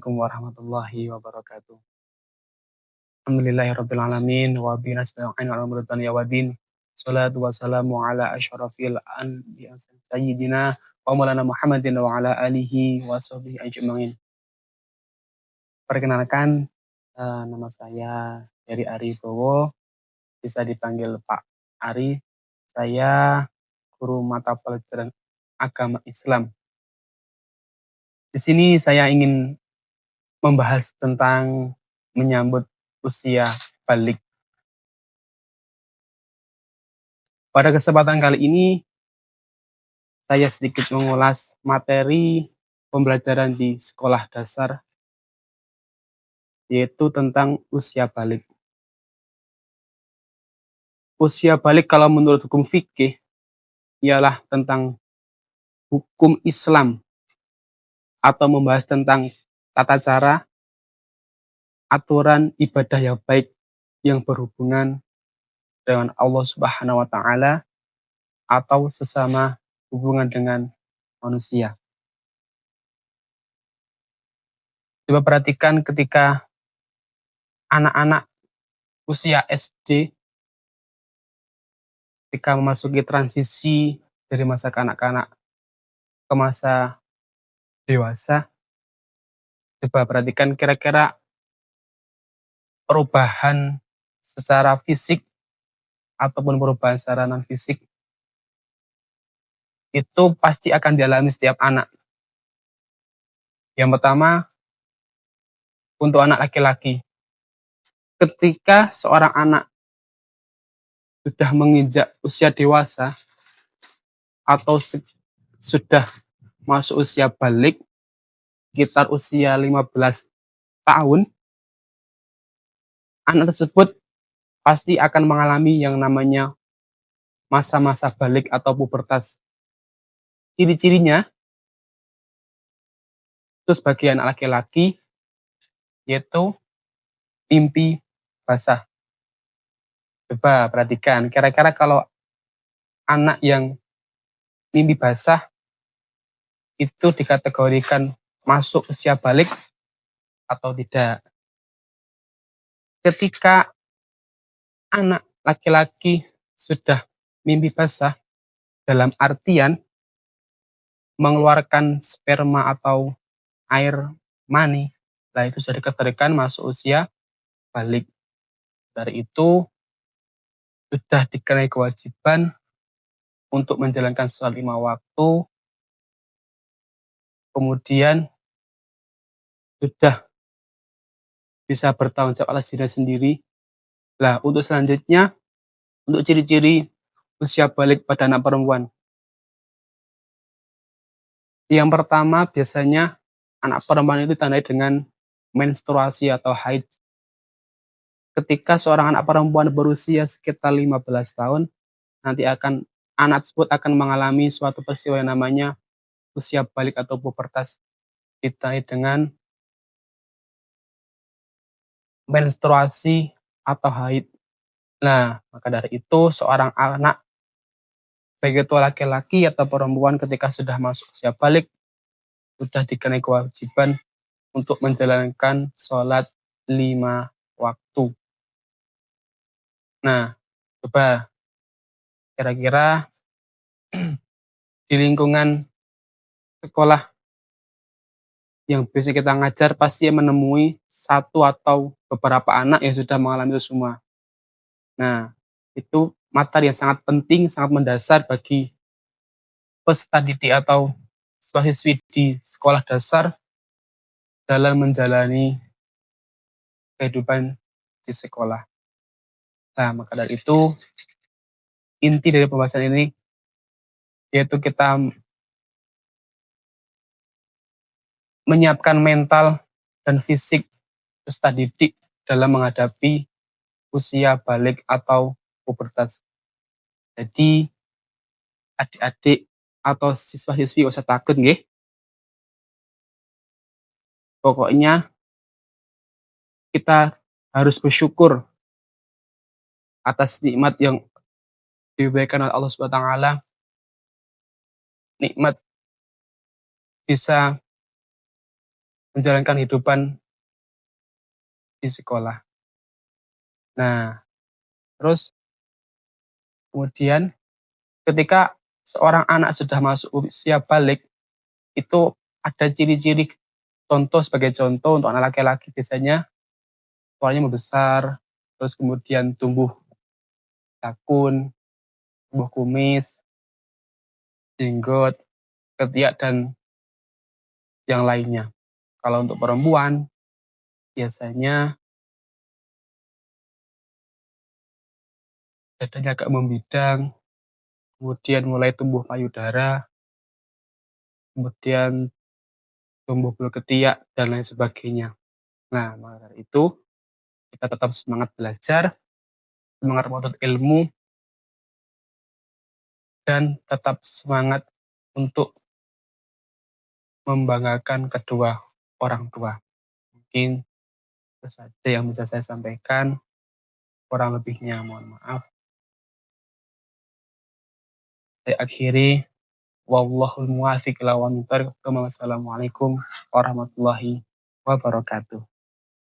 Assalamualaikum warahmatullahi wabarakatuh. Alhamdulillahirabbil alamin wa bihi nasta'in ala umuri dunya waddin. Shalatu wassalamu ala asyrafil anbiya sayyidina wa maulana Muhammadin wa ala alihi wa sahbihi ajmain. Perkenalkan, nama saya Heri Aribowo, bisa dipanggil Pak Ari. Saya guru mata pelajaran agama Islam. Di sini saya ingin membahas tentang menyambut usia balik. Pada kesempatan kali ini, saya sedikit mengulas materi pembelajaran di sekolah dasar, yaitu tentang usia balik. Usia balik kalau menurut hukum fikih, ialah tentang hukum Islam atau membahas tentang tata cara, aturan ibadah yang baik yang berhubungan dengan Allah Subhanahu wa Ta'ala atau sesama hubungan dengan manusia. Coba perhatikan ketika anak-anak usia SD ketika memasuki transisi dari masa kanak-kanak ke masa dewasa, coba perhatikan kira-kira perubahan secara fisik ataupun perubahan secara non fisik itu pasti akan dialami setiap anak. Yang pertama, untuk anak laki-laki, ketika seorang anak sudah menginjak usia dewasa atau sudah masuk usia balik, sekitar usia 15 tahun, anak tersebut pasti akan mengalami yang namanya masa-masa balik atau pubertas. Ciri-cirinya itu sebagai anak laki-laki yaitu mimpi basah. Coba perhatikan, kira-kira kalau anak yang mimpi basah itu dikategorikan masuk usia balik atau tidak. Ketika anak laki-laki sudah mimpi basah, dalam artian mengeluarkan sperma atau air mani, nah itu sudah dikategorikan masuk usia balik. Dari itu sudah dikenai kewajiban untuk menjalankan sholat 5 waktu, kemudian sudah bisa bertanggung jawab atas diri sendiri. Nah, untuk selanjutnya, untuk ciri-ciri usia balik pada anak perempuan. Yang pertama biasanya anak perempuan itu ditandai dengan menstruasi atau haid. Ketika seorang anak perempuan berusia sekitar 15 tahun, nanti anak tersebut akan mengalami suatu peristiwa yang namanya usia balik atau pubertas, ditandai dengan menstruasi atau haid. Nah, maka dari itu seorang anak, baik itu laki-laki atau perempuan, ketika sudah masuk usia balik, sudah dikenai kewajiban untuk menjalankan sholat 5 waktu. Nah, coba kira-kira di lingkungan sekolah yang biasa kita ngajar pasti menemui satu atau beberapa anak yang sudah mengalami itu semua. Nah, itu materi yang sangat penting, sangat mendasar bagi peserta didik atau siswa-siswi di sekolah dasar dalam menjalani kehidupan di sekolah. Nah, maka dari itu inti dari pembahasan ini yaitu kita menyiapkan mental dan fisik peserta didik dalam menghadapi usia balik atau pubertas. Jadi adik-adik atau siswa-siswi gak usah takut nggih. Pokoknya kita harus bersyukur atas nikmat yang diberikan oleh Allah Subhanahu wa taala. Nikmat bisa menjalankan kehidupan di sekolah. Nah, terus kemudian ketika seorang anak sudah masuk usia balik, itu ada ciri-ciri contoh sebagai contoh untuk anak laki-laki biasanya kepalanya membesar, terus kemudian tumbuh dakun, tumbuh kumis, jenggot, ketiak, dan yang lainnya. Kalau untuk perempuan, biasanya dadanya agak membidang, kemudian mulai tumbuh payudara, kemudian tumbuh bulu ketiak, dan lain sebagainya. Nah, maka dari itu, kita tetap semangat belajar, semangat menuntut ilmu, dan tetap semangat untuk membanggakan kedua orang tua. Mungkin itu saja yang bisa saya sampaikan, kurang lebihnya mohon maaf. Saya akhiri, wallahul muwaffiq ila aqwamit thoriq. Wassalamualaikum warahmatullahi wabarakatuh.